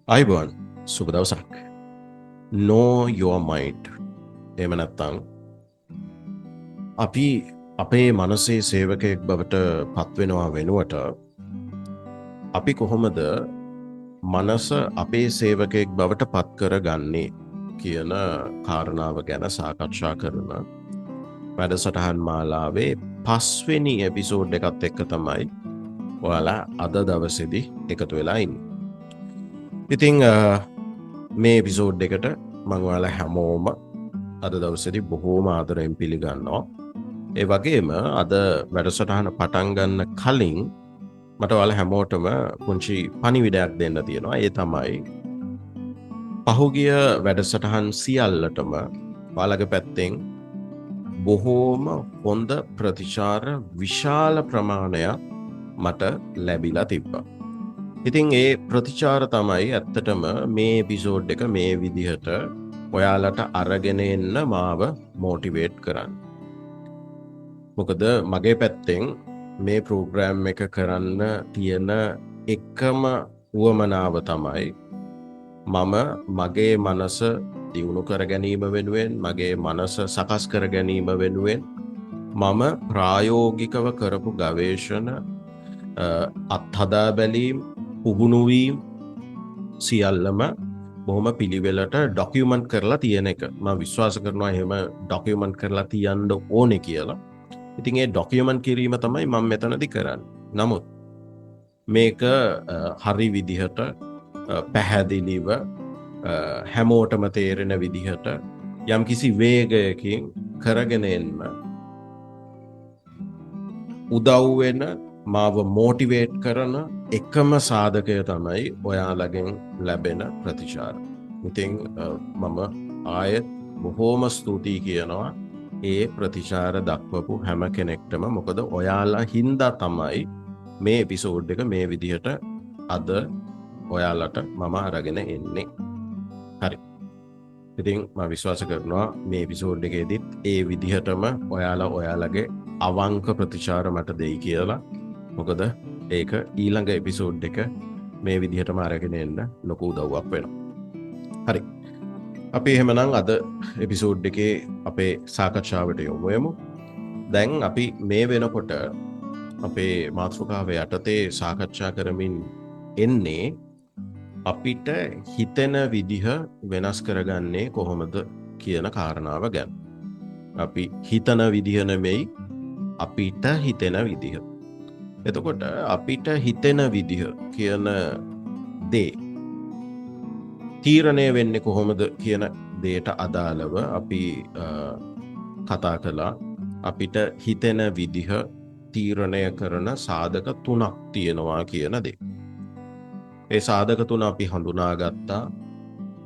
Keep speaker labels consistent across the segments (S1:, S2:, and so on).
S1: අයිබෝන් සුබ දවසක්. Know your mind. එහෙම නැත්නම් අපි අපේ මනසේ සේවකයෙක් බවට පත් වෙනවා වෙනුවට අපි කොහොමද මනස අපේ සේවකයෙක් බවට පත් කරගන්නේ කියන කාරණාව ගැන සාකච්ඡා කරන වැඩසටහන් මාලාවේ 5 වෙනි එපිසෝඩ් එකත් එක්ක තමයි ඔයාලා අද දවසේදී එකතු වෙලා ඉන්නේ. ඉතින් මේ එපිසෝඩ් එකට මම ඔයාලා හැමෝම අද දවසේදී බොහෝම ආදරයෙන් පිළිගන්නවා. ඒ වගේම අද වැඩසටහන පටන් ගන්න කලින් මට ඔයාලා හැමෝටම පුංචි පණිවිඩයක් දෙන්න තියෙනවා. ඒ තමයි පහුගිය වැඩසටහන් සියල්ලටම ඔයාලගේ පැත්තෙන් බොහෝම හොඳ ප්‍රතිචාර විශාල ප්‍රමාණයක් මට ලැබිලා තිබ්බා. ඉතින් ඒ ප්‍රතිචාර තමයි ඇත්තටම මේ එපිසෝඩ් එක මේ විදිහට ඔයාලට අරගෙන එන්න මාව මොටිවේට් කරන්න. මොකද මගේ පැත්තෙන් මේ ප්‍රෝග්‍රෑම් එක කරන්න තියෙන එකම උවමනාව තමයි මම මගේ මනස දියුණු කර ගැනීම වෙනුවෙන්, මගේ මනස සකස් කර ගැනීම වෙනුවෙන් මම ප්‍රායෝගිකව කරපු ගවේෂණ, අත්හදා බැලීම්, පුහුණුවීම් සියල්ලම බොහොම පිළිවෙලට ඩොකියුමන්ට් කරලා තියෙන එක. මම විශ්වාස කරනවා එහෙම ඩොකියුමන්ට් කරලා තියන්න ඕනේ කියලා. ඉතින් ඒ ඩොකියුමන්ට් කිරීම තමයි මම මෙතනදී කරන්නේ. නමුත් මේක හරි විදිහට පැහැදිලිව හැමෝටම තේරෙන විදිහට යම්කිසි වේගයකින් කරගෙන එන්න උදව් වෙන, මාව මොටිවේට් කරන එකම සාධකය තමයි ඔයාලගෙන් ලැබෙන ප්‍රතිචාර. ඉතින් මම ආයෙත් බොහෝම ස්තුතියි කියනවා ඒ ප්‍රතිචාර දක්වපු හැම කෙනෙක්ටම. මොකද ඔයාලා හින්දා තමයි මේ එපිසෝඩ් එක මේ විදිහට අද ඔයාලට මම අරගෙන එන්නේ. හරි. ඉතින් මම විශ්වාස කරනවා මේ එපිසෝඩ් එකේදීත් ඒ විදිහටම ඔයාලා ඔයාලගේ අවංක ප්‍රතිචාර මට දෙයි කියලා. මොකද ඒක ඊළඟ එපිසෝඩ් එක මේ විදිහටම අරගෙන එන්න ලොකු උදව්වක් වෙනවා. හරි. අපි එහෙමනම් අද එපිසෝඩ් එකේ අපේ සාකච්ඡාවට යමු. දැන් අපි මේ වෙනකොට අපේ මාතෘකාව යටතේ සාකච්ඡා කරමින් එන්නේ අපිට හිතෙන විදිහ වෙනස් කරගන්නේ කොහොමද කියන කාරණාව ගැන. අපි හිතන විදිහ නෙමෙයි, අපිට හිතෙන විදිහ. එතකොට අපිට හිතෙන විදිහ කියන දේ තීරණය වෙන්නේ කොහොමද කියන දේට අදාළව අපි කතා කළා. අපිට හිතෙන විදිහ තීරණය කරන සාධක 3ක් තියෙනවා කියන දේ. ඒ සාධක 3 අපි හඳුනාගත්තා.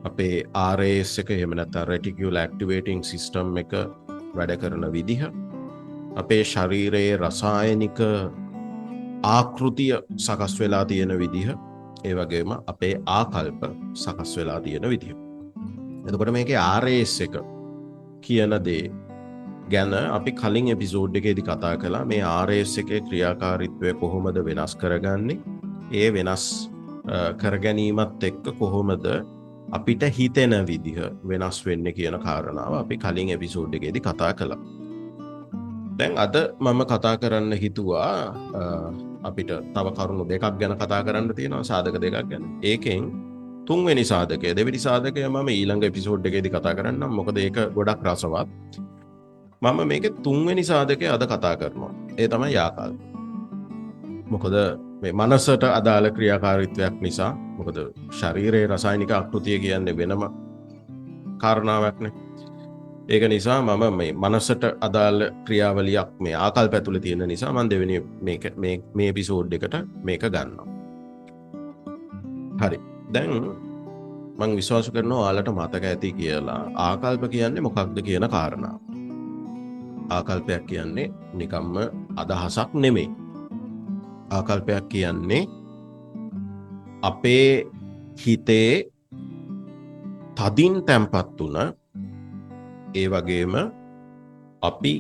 S1: අපේ RAS එක, එහෙම නැත්නම් reticular activating system එක වැඩ කරන විදිහ, අපේ ශරීරයේ රසායනික ආකෘතිය සකස් වෙලා තියෙන විදිහ, ඒ වගේම අපේ ආකල්ප සකස් වෙලා තියෙන විදිහ. එතකොට මේකේ RAS එක කියන දේ ගැන අපි කලින් එපිසෝඩ් එකේදී කතා කළා. මේ RAS එකේ ක්‍රියාකාරීත්වය කොහොමද වෙනස් කරගන්නේ? ඒ වෙනස් කර ගැනීමත් එක්ක කොහොමද අපිට හිතෙන විදිහ වෙනස් වෙන්නේ කියන කාරණාව අපි කලින් එපිසෝඩ් එකේදී කතා කළා. දැන් අද මම කතා කරන්න හිතුවා අපිට තව කරුණු දෙකක් ගැන කතා කරන්න තියෙනවා, සාධක දෙකක් ගැන. ඒකෙන් තුන්වෙනි සාධකය, දෙවෙනි සාධකය මම ඊළඟ එපිසෝඩ් එකේදී කතා කරන්නම්. මොකද ඒක ගොඩක් රසවත්. මම මේකේ තුන්වෙනි සාධකය අද කතා කරනවා. ඒ තමයි ආකල්ප. මොකද මේ මනසට අදාළ ක්‍රියාකාරීත්වයක් නිසා, මොකද ශරීරයේ රසායනික ආකෘතිය කියන්නේ වෙනම කාරණාවක්නේ. ඒක නිසා මම මේ මනසට අදාළ ක්‍රියාවලියක් මේ ආකල්ප ඇතුලේ තියෙන නිසා මම දෙවෙනි මේ එපිසෝඩ් එකට මේක ගන්නවා. හරි. දැන් මම විශ්වාස කරනවා ඔයාලට මතක ඇති කියලා ආකල්ප කියන්නේ මොකක්ද කියන කාරණාව. ආකල්පයක් කියන්නේ නිකම්ම අදහසක් නෙමෙයි. ආකල්පයක් කියන්නේ අපේ හිතේ තදින් තැම්පත් වුණ, ඒ වගේම අපි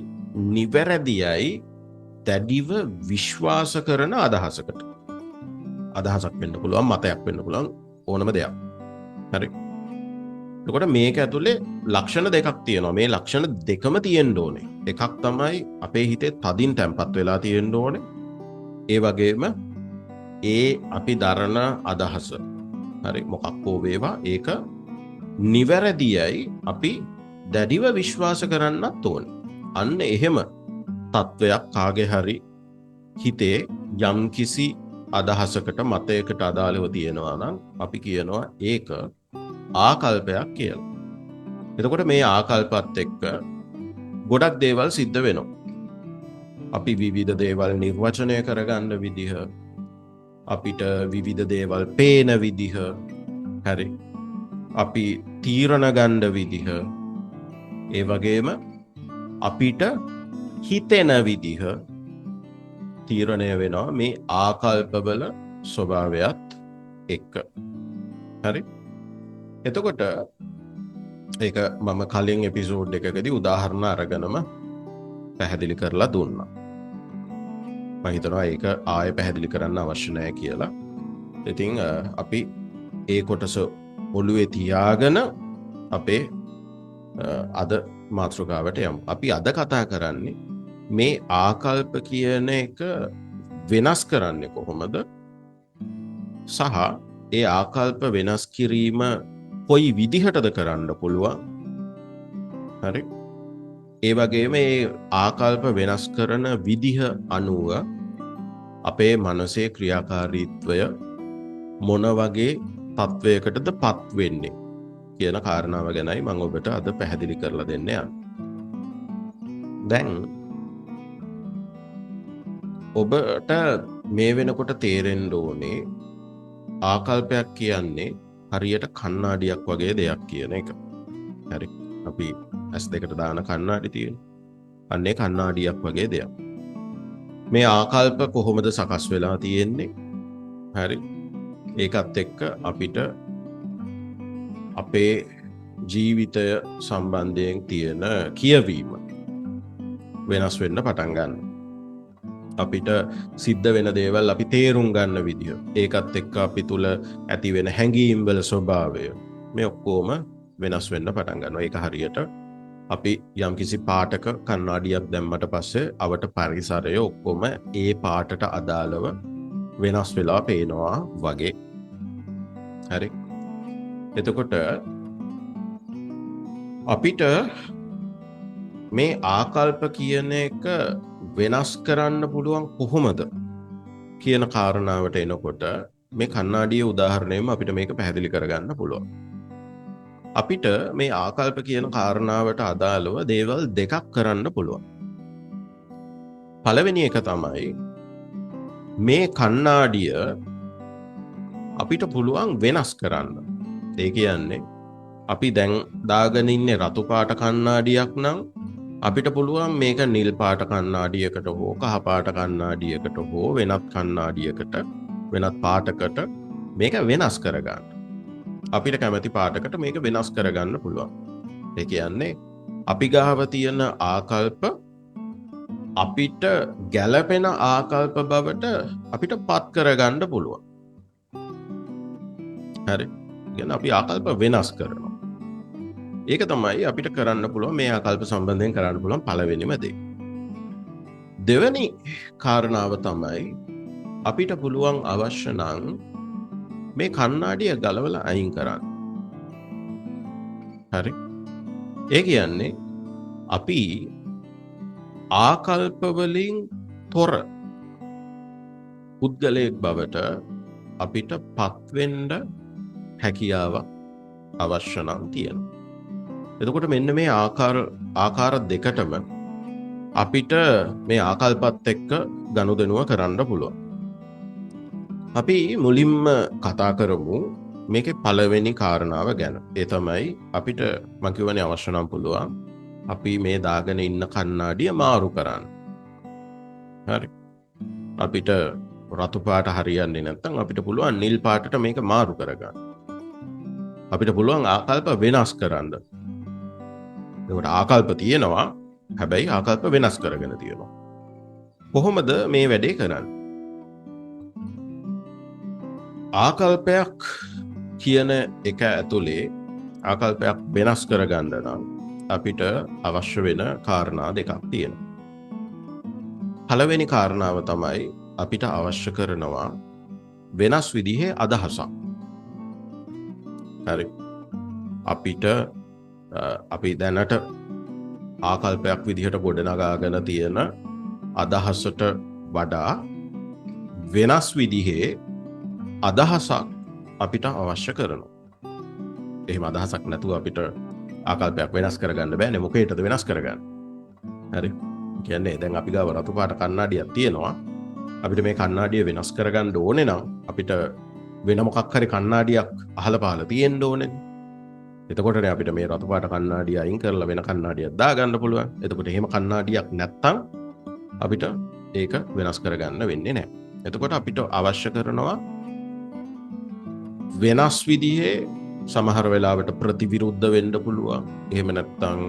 S1: නිවැරදියයි දැඩිව විශ්වාස කරන අදහසකට. අදහසක් වෙන්න පුළුවන්, මතයක් වෙන්න පුළුවන්, ඕනම දෙයක්. හරි. එතකොට මේක ඇතුලේ ලක්ෂණ දෙකක් තියෙනවා. මේ ලක්ෂණ දෙකම තියෙන්න ඕනේ. එකක් තමයි අපේ හිතේ තදින් තැම්පත් වෙලා තියෙන්න ඕනේ. ඒ වගේම ඒ අපි දරන අදහස හරි මොකක් හෝ වේවා ඒක නිවැරදියයි අපි දැඩිව විශ්වාස කරන්නත් ඕනේ. අන්න එහෙම තත්වයක් කාගේ හරි හිතේ යම් කිසි අදහසකට මතයකට අදාළව තියෙනවා නම් අපි කියනවා ඒක ආකල්පයක් කියලා. එතකොට මේ ආකල්පත් එක්ක ගොඩක් දේවල් සිද්ධ වෙනවා. අපි විවිධ දේවල් නිර්වචනය කරගන්න විදිහ, අපිට විවිධ දේවල් පේන විදිහ, හරි. අපි තීරණ ගන්න විදිහ, ඒ වගේම අපිට හිතෙන විදිහ තීරණය වෙනවා මේ ආකල්පවල ස්වභාවයත් එක්ක. හරි. එතකොට ඒක මම කලින් එපිසෝඩ් එකකදී උදාහරණ අරගෙනම පැහැදිලි කරලා දුන්නා. මම හිතනවා ඒක ආයෙ පැහැදිලි කරන්න අවශ්‍ය නැහැ කියලා. ඉතින් අපි ඒ කොටස ඔළුවේ තියාගෙන අපේ අද මාතෘකාවට යමු. අපි අද කතා කරන්නේ මේ ආකල්ප කියන එක වෙනස් කරන්නේ කොහොමද? සහ ඒ ආකල්ප වෙනස් කිරීම කොයි විදිහටද කරන්න පුළුවන්? හරි. ඒ වගේම මේ ආකල්ප වෙනස් කරන විදිහ අනුව අපේ මනසේ ක්‍රියාකාරීත්වය මොන වගේ තත්වයකටද පත් වෙන්නේ කියන කාරණාව ගැනයි මම ඔබට අද පැහැදිලි කරලා දෙන්න යන්නේ. දැන් ඔබට මේ වෙනකොට තේරෙන්න ඕනේ ආකල්පයක් කියන්නේ හරියට කණ්ණාඩියක් වගේ දෙයක් කියන එක. හරි. අපි S2කට දාන කණ්ණාඩි තියෙන. අන්නේ කණ්ණාඩියක් වගේ දෙයක්. මේ ආකල්ප කොහොමද සකස් වෙලා තියෙන්නේ? හරි. ඒකත් එක්ක අපිට අපේ ජීවිතය සම්බන්ධයෙන් තියෙන කියවීම වෙනස් වෙන්න පටන් ගන්නවා. අපිට සිද්ධ වෙන දේවල් අපි තේරුම් ගන්න විදිහ, ඒකත් එක්ක අපි තුල ඇති වෙන හැඟීම් වල ස්වභාවය මේ ඔක්කොම වෙනස් වෙන්න පටන් ගන්නවා. ඒක හරියට අපි යම්කිසි පාටක කණ්ණාඩියක් දැම්මට පස්සේ අවට පරිසරය ඔක්කොම ඒ පාටට අදාළව වෙනස් වෙලා පේනවා වගේ. හරි. එතකොට අපිට මේ ආකල්ප කියන එක වෙනස් කරන්න පුළුවන් කොහොමද කියන කාරණාවට එනකොට මේ කණ්ණාඩියේ උදාහරණයෙන්ම අපිට මේක පැහැදිලි කරගන්න පුළුවන්. අපිට මේ ආකල්ප කියන කාරණාවට අදාළව දේවල් දෙකක් කරන්න පුළුවන්. පළවෙනි එක තමයි මේ කණ්ණාඩිය අපිට පුළුවන් වෙනස් කරන්න. ඒ කියන්නේ අපි දැන් දාගෙන ඉන්නේ රතු පාට කණ්ණාඩියක් නම් අපිට පුළුවන් මේක නිල් පාට කණ්ණාඩියකට හෝ කහ පාට කණ්ණාඩියකට හෝ වෙනත් කණ්ණාඩියකට වෙනත් පාටකට මේක වෙනස් කරගන්න. අපිට කැමති පාටකට මේක වෙනස් කරගන්න පුළුවන්. ඒ කියන්නේ අපි ගාව තියෙන ආකල්ප අපිට ගැළපෙන ආකල්ප බවට අපිට පත් කරගන්න පුළුවන්. හරි. කියන්නේ අපි ආකල්ප වෙනස් කරනවා. ඒක තමයි අපිට කරන්න පුළුවන් මේ ආකල්ප සම්බන්ධයෙන් කරන්න පුළුවන් පළවෙනිම දේ. දෙවෙනි කාරණාව තමයි අපිට පුළුවන් අවශ්‍ය නම් මේ කණ්ණාඩිය ගලවලා අයින් කරන්න. හරි. ඒ කියන්නේ අපි ආකල්ප වලින් තොර පුද්ගලයෙක් බවට අපිට පත්වෙන්න හැකියාවක් අවශ්‍ය නම් තියෙනවා. එතකොට මෙන්න මේ ආකාර දෙකටම අපිට මේ ආකල්පත් එක්ක ගනුදෙනුව කරන්න පුළුවන්. අපි මුලින්ම කතා කරමු මේකේ පළවෙනි කාරණාව ගැන. ඒ තමයි අපිට මම කියවනේ අවශ්‍ය නම් පුළුවන් අපි මේ දාගෙන ඉන්න කණ්ණාඩිය මාරු කරන්න. හරි. අපිට රතු පාට හරියන්නේ නැත්නම් අපිට පුළුවන් නිල් පාටට මේක මාරු කරගන්න. අපිට පුළුවන් ආකල්ප වෙනස් කරන්න. ඒකට ආකල්ප තියෙනවා. හැබැයි ආකල්ප වෙනස් කරගෙන තියෙනවා. කොහොමද මේ වැඩේ කරන්නේ? ආකල්පයක් කියන එක ඇතුලේ ආකල්පයක් වෙනස් කරගන්න නම් අපිට අවශ්‍ය වෙන කාරණා දෙකක් තියෙනවා. පළවෙනි කාරණාව තමයි අපිට අවශ්‍ය කරනවා වෙනස් විදිහේ අදහසක්. හරි. අපිට අපි දැනට ආකල්පයක් විදිහට ගොඩනගාගෙන තියෙන අදහසට වඩා වෙනස් විදිහේ අදහසක් අපිට අවශ්‍ය කරනවා. එහෙම අදහසක් නැතුව අපිට ආකල්පයක් වෙනස් කරගන්න බෑනේ. මොකේටද වෙනස් කරගන්නේ? හරි. කියන්නේ දැන් අපි ගාව රතු පාට කණ්ණාඩියක් තියෙනවා. අපිට මේ කණ්ණාඩිය වෙනස් කරගන්න ඕනේ නම් අපිට වෙන මොකක් හරි කණ්ණාඩියක් අහල පහල තියෙන්න ඕනේ. එතකොටනේ අපිට මේ රතු පාට කණ්ණාඩිය අයින් කරලා වෙන කණ්ණාඩියක් දාගන්න පුළුවන්. එතකොට එහෙම කණ්ණාඩියක් නැත්තම් අපිට ඒක වෙනස් කරගන්න වෙන්නේ නැහැ. එතකොට අපිට අවශ්‍ය කරනවා වෙනස් විදිහේ සමහර වෙලාවට ප්‍රතිවිරුද්ධ වෙන්න පුළුවන්. එහෙම නැත්තම්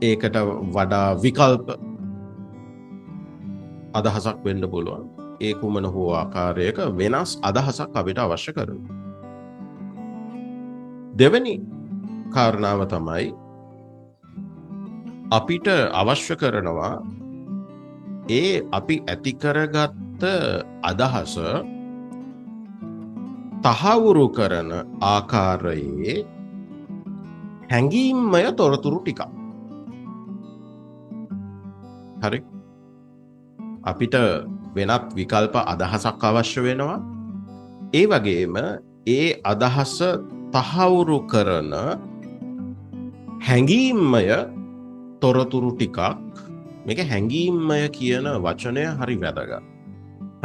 S1: ඒකට වඩා විකල්ප අදහසක් වෙන්න පුළුවන්. ඒ කුමන හෝ ආකාරයක වෙනස් අදහසක් අපිට අවශ්‍ය කරනවා. දෙවෙනි කාරණාව තමයි අපිට අවශ්‍ය කරනවා ඒ අපි ඇති කරගත්ත අදහස තහවුරු කරන ආකාරයේ හැඟීම්මය තොරතුරු ටිකක්. හරි. අපිට වෙනත් විකල්ප අදහසක් අවශ්‍ය වෙනවා. ඒ වගේම ඒ අදහස තහවුරු කරන හැඟීම්මය තොරතුරු ටිකක්. මේක හැඟීම්මය කියන වචනය හරි වැදගත්.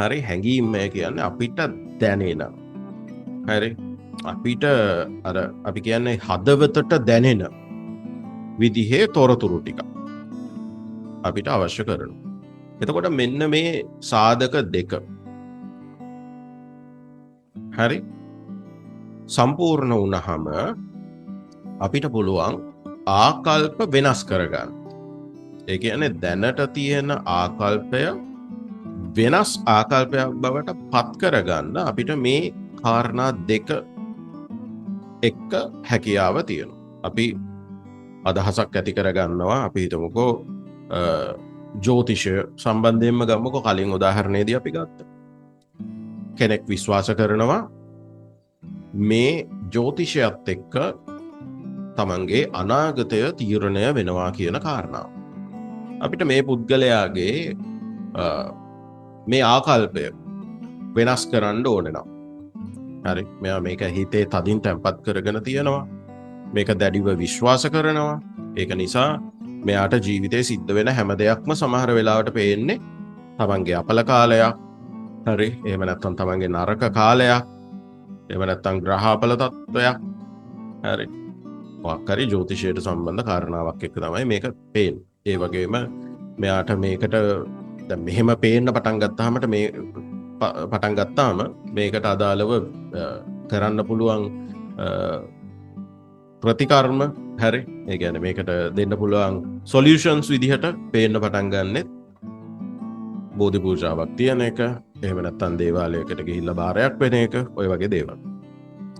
S1: හරි. හැඟීම්මය කියන්නේ අපිට දැනෙන. හරි. අපිට අර අපි කියන්නේ හදවතට දැනෙන විදිහේ තොරතුරු ටික අපිට අවශ්‍ය කරනවා. එතකොට මෙන්න මේ සාධක දෙක හරි සම්පූර්ණ වුණාම අපිට පුළුවන් ආකල්ප වෙනස් කරගන්න. ඒ කියන්නේ දැනට තියෙන ආකල්පය වෙනස් ආකල්පයක් බවට පත් කරගන්න අපිට මේ කාරණා දෙක එක්ක හැකියාව තියෙනවා. අපි අදහසක් ඇති කරගන්නවා. අපි හිතමුකෝ ජ්‍යොතිෂය සම්බන්ධයෙන්ම ගමුකෝ. කලින් උදාහරණයේදී අපි ගත්තා. කෙනෙක් විශ්වාස කරනවා මේ ජ්‍යොතිෂයත් එක්ක තමන්ගේ අනාගතය තීරණය වෙනවා කියන කාරණාව. අපිට මේ පුද්ගලයාගේ මේ ආකල්පය වෙනස් කරන්න ඕනේ නම් හරි. මෙයා මේක හිතේ තදින් තැම්පත් කරගෙන තියෙනවා. මේක දැඩිව විශ්වාස කරනවා. ඒක නිසා මෙයාට ජීවිතේ සිද්ධ වෙන හැම දෙයක්ම සමහර වෙලාවට පේන්නේ තමන්ගේ අපල කාලයක්. හරි. එහෙම නැත්නම් තමන්ගේ නරක කාලයක්. එහෙම නැත්නම් ග්‍රහාපල තත්වයක්. හරි. මොකක් හරි ජ්‍යොතිෂයට සම්බන්ධ කාරණාවක් එක්ක තමයි මේක පේන්නේ. ඒ වගේම මෙයාට මේකට දැන් මෙහෙම පේන්න පටන් ගත්තාම මේකට අදාළව කරන්න පුළුවන් ප්‍රතිකර්ම හරි. ඒ කියන්නේ මේකට දෙන්න පුළුවන් සොලියුෂන්ස් විදිහට පේන්න පටන් ගන්නෙත් බෝධි පූජාවක් තියන එක. එහෙම නැත්නම් දේවාලයකට ගිහිල්ලා බාරයක් වෙන එක. ඔය වගේ දේවල්.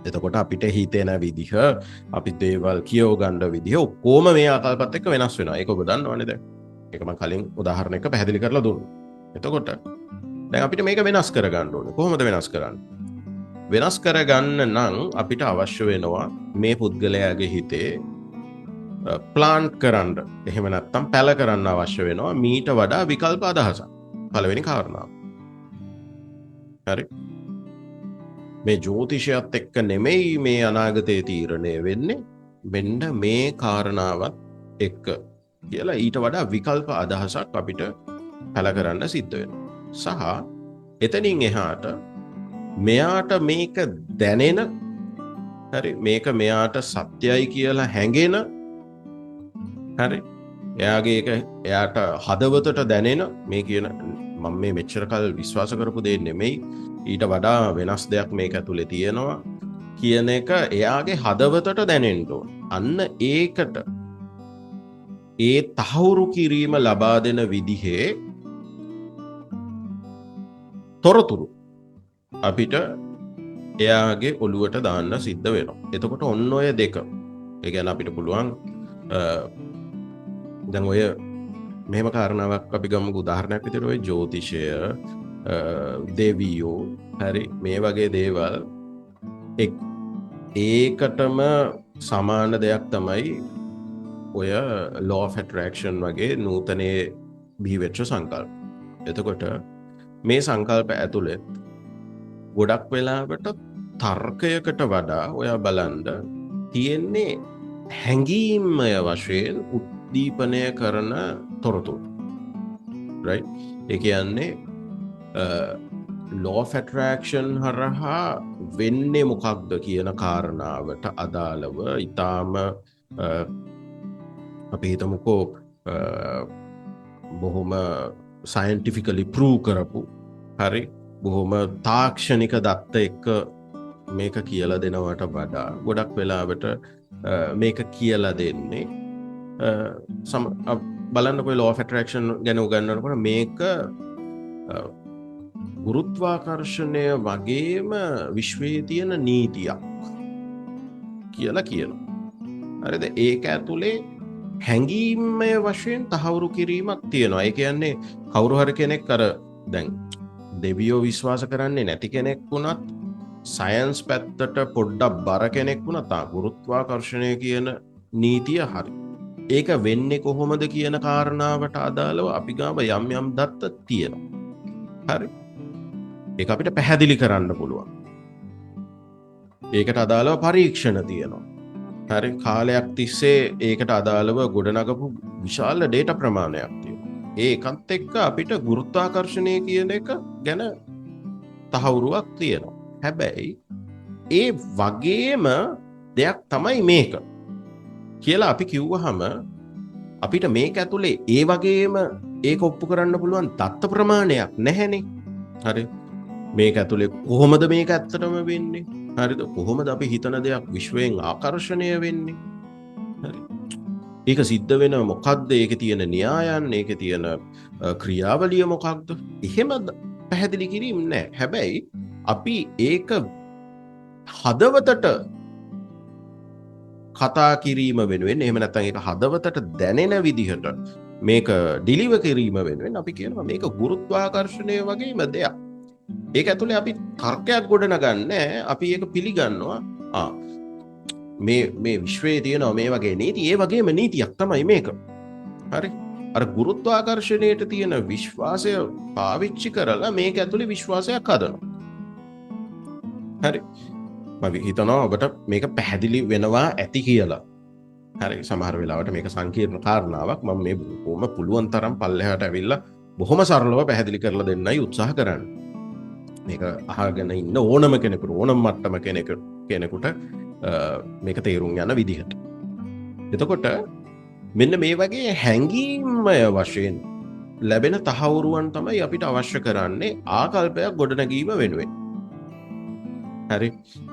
S1: එතකොට අපිට හිතෙන විදිහ අපි දේවල් කියව ගන්න විදිහ ඔක්කොම මේ ආකල්පත් එක්ක වෙනස් වෙනවා. ඒක ඔබ දන්නවනේ දැන්. ඒක මම කලින් උදාහරණයක පැහැදිලි කරලා දුන්නා. එතකොට දැන් අපිට මේක වෙනස් කරගන්න ඕනේ. කොහොමද වෙනස් කරන්නේ? වෙනස් කරගන්න නම් අපිට අවශ්‍ය වෙනවා මේ පුද්ගලයාගේ හිතේ ප්ලාන්ට් කරන්න. එහෙම නැත්නම් පැල කරන්න අවශ්‍ය වෙනවා මීට වඩා විකල්ප අදහසක්. පළවෙනි කාරණාව. හරි. මේ ජ්‍යොතිෂයත් එක්ක නෙමෙයි මේ අනාගතයේ තීරණය වෙන්නේ. මෙන්න මේ කාරණාවත් එක්ක කියලා ඊට වඩා විකල්ප අදහසක් අපිට පැල කරන්න සිද්ධ වෙනවා. සහ එතනින් එහාට මෙයාට මේක දැනෙන හරි මේක මෙයාට සත්‍යයි කියලා හැඟෙන හරි එයාට හදවතට දැනෙන මේ කියන මම මේ මෙච්චර කල් විශ්වාස කරපු දේ නෙමෙයි ඊට වඩා වෙනස් දෙයක් මේක ඇතුලේ තියෙනවා කියන එක එයාගේ හදවතට දැනෙන්න ඕන. අන්න ඒකට ඒ තහවුරු කිරීම ලබා දෙන විදිහේ තොරතුරු අපිට එයාගේ ඔළුවට දාන්න සිද්ධ වෙනවා. එතකොට ඔන්න ඔය දෙක. ඒ කියන්නේ අපිට පුළුවන් දැන් ඔය මෙහෙම කාරණාවක් අපි ගමුකෝ උදාහරණයක් විදිහට ඔය ජ්‍යොතිෂය දෙවියෝ හරි මේ වගේ දේවල් ඒකටම සමාන දෙයක් තමයි ඔය law of attraction වගේ නූතනයේ බිහිවෙච්ච සංකල්ප. එතකොට මේ සංකල්ප ඇතුළේ ගොඩක් වෙලාවට තර්කයකට වඩා ඔයා බලන්න තියෙන්නේ හැඟීම්මය වශයෙන් උද්දීපනය කරන තොරතුරු. right? ඒ කියන්නේ law of attraction හරහා වෙන්නේ මොකක්ද කියන කාරණාවට අදාළව ඊටාම අපි හිතමුකෝ බොහොම scientifically prove කරපු හරි බොහොම තාක්ෂණික දත්ත එක්ක මේක කියලා දෙනවට වඩා ගොඩක් වෙලාවට මේක කියලා දෙන්නේ බලන්නකො law of attraction ගැන උගන්වනකොට මේක ගුරුත්වාකර්ෂණය වගේම විශ්වයේ තියෙන නීතියක් කියලා කියනවා. හරිද? ඒක ඇතුලේ හැඟීම්මය වශයෙන් තහවුරු කිරීමක් තියෙනවා. ඒ කියන්නේ කවුරු හරි කෙනෙක් අර දැන් දෙවියෝ විශ්වාස කරන්නේ නැති කෙනෙක් වුණත් සයන්ස් පැත්තට පොඩ්ඩක් බර කෙනෙක් වුණත් ගුරුත්වාකර්ෂණය කියන නීතිය හරි. ඒක වෙන්නේ කොහොමද කියන කාරණාවට අදාළව අපි ගාව යම් යම් දත්ත තියෙනවා. හරි? ඒක අපිට පැහැදිලි කරන්න පුළුවන්. ඒකට අදාළව පරීක්ෂණ තියෙනවා. හරි? කාලයක් තිස්සේ ඒකට අදාළව ගොඩනගපු විශාල ඩේටා ප්‍රමාණයක් තියෙනවා. ඒකත් එක්ක අපිට ගුරුත්වාකර්ෂණය කියන එක ගැන තහවුරුවක් තියෙනවා. හැබැයි ඒ වගේම දෙයක් තමයි මේක කියලා අපි කිව්වහම අපිට මේක ඇතුලේ ඒ වගේම ඒක ඔප්පු කරන්න පුළුවන් දත්ත ප්‍රමාණයක් නැහැනේ. හරි? මේක ඇතුලේ කොහොමද මේක ඇත්තටම වෙන්නේ? හරිද? කොහොමද අපි හිතන දෙයක් විශ්වයෙන් ආකර්ෂණය වෙන්නේ? හරි? ඒක සිද්ධ වෙන මොකක්ද? ඒකේ තියෙන න්‍යායන්, ඒකේ තියෙන ක්‍රියාවලිය මොකක්ද? එහෙම පැහැදිලි කිරීම නැහැ. හැබැයි අපි ඒක හදවතට කතා කිරීම වෙනුවෙන් එහෙම නැත්නම් ඒක හදවතට දැනෙන විදිහට මේක ඩිලිවර් කිරීම වෙනුවෙන් අපි කියනවා මේක ගුරුත්වාකර්ෂණය වගේම දෙයක්. ඒක ඇතුලේ අපි තර්කයක් ගොඩනගන්නේ අපි ඒක පිළිගන්නවා. මේ විශ්වයේ තියෙන මේ වගේ නීති ඒ වගේම නීතියක් තමයි මේක. හරි? අර ගුරුත්වාකර්ෂණයට තියෙන විශ්වාසය පාවිච්චි කරලා මේක ඇතුලේ විශ්වාසයක් හදනවා. හරි? මම හිතනවා ඔබට මේක පැහැදිලි වෙනවා ඇති කියලා. හරි? සමහර වෙලාවට මේක සංකීර්ණ කාරණාවක්. මම මේ බොහොම පුළුවන් තරම් පල්ලෙහාට ඇවිල්ලා බොහොම සරලව පැහැදිලි කරලා දෙන්නයි උත්සාහ කරන්නේ. මේක අහගෙන ඉන්න ඕනම කෙනෙකුට ඕනම මට්ටම කෙනෙකුට මේක තේරුම් යන විදිහට. එතකොට මෙන්න මේ වගේ හැඟීම්මය වශයෙන් ලැබෙන තහවුරුවන් තමයි අපිට අවශ්‍ය කරන්නේ ආකල්පයක් ගොඩනැගීම වෙනුවෙන්. හරි?